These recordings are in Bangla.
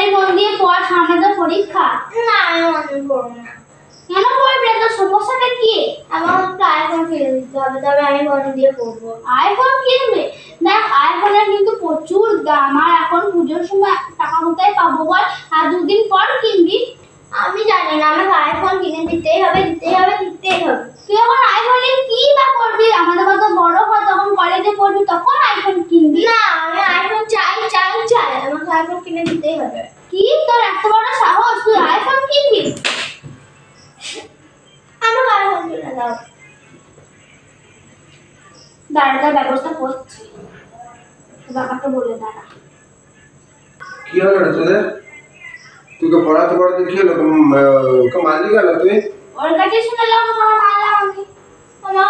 পড়াশোনায় মন দিয়ে পড়, সামনে তো পরীক্ষা। না আমি মনে করবো না। কেন পড়বে? তোর সমস্যাটা কি? আমার একটা আইফোন কিনে দিতে হবে, তবে আমি মন দিয়ে পড়বো। আইফোন কিনবে? দেখ আইফোনের কিন্তু প্রচুর দাম, আর এখন পুজোর সময় টাকা কোথায় পাবো বল? আর দুদিন পর কিনবি। আমি জানি না, আমাকে আইফোন কিনে দিতেই হবে, দিতেই হবে, দিতেই হবে। তুই এখন আইফোন নিয়ে কি বা করবি? আমাদের কত বড় হয় তখন কলেজে পড়বি, তখন আইফোন কিনবি। না আমি আইফোন চাই চাই চাই, আমাকে আইফোন কিনে দিতেই হবে। কি তোর এত বড় সাহস, তুই আইফোন কিনবি? আমাকে আইফোন কিনে দাও। দাঁড়ানোর ব্যবস্থা করছি, বাবাকে বলে দাঁড়া। কি হলো রে তোদের? তোকে পড়াতে পড়াতে কি হলো? ওকে মারলি কেন তুই? ওর কাছে শুনলাম মারলাম আমি।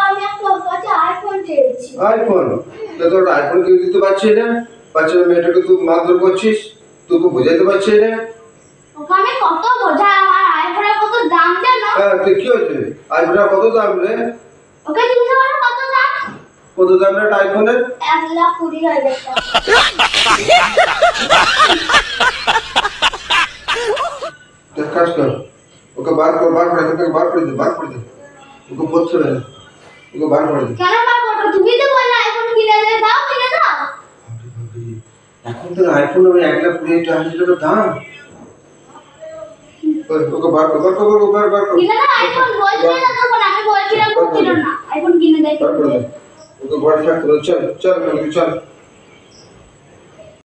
আমি একটা ওর কাছে আইফোন চেয়েছি। আইফোন? তো তোর আইফোন কিনে দিতে পারছিস না? বাচ্চা মেয়েটাকে তুই মারধর করছিস, তোকে বোঝাইতে পারছিস না? ওকে আমি কত বোঝাই, আমার আইফোনের কত দাম জানো? হ্যাঁ তুই কি হয়েছে? আইফোনের কত দাম রে? ওকে জিজ্ঞেস করো কত দাম। কত দাম রে একটা আইফোনের? 1,20,000 টাকা। দেখ কাজ কর, ওকে বার কর, বার করে এখান থেকে বার করে দে, বার করে দে। ওকে পড়তে হবে না, ওকে বার করে দে। কেন বার করবো? তুমি তো বললে আইফোন কিনে দে, দাও কিনে দাও। এখন তো আইফোন হবে 1,20,000 টাকা দাম। ওকে বার কর, বার কর, বার কর। কিনে দাও আইফোন, বলছিলে না তখন, আমি বলছিলাম কিনো না, আইফোন কিনে দে। বার করে দে। ওকে বাড়ি থাকতে চল চল চল।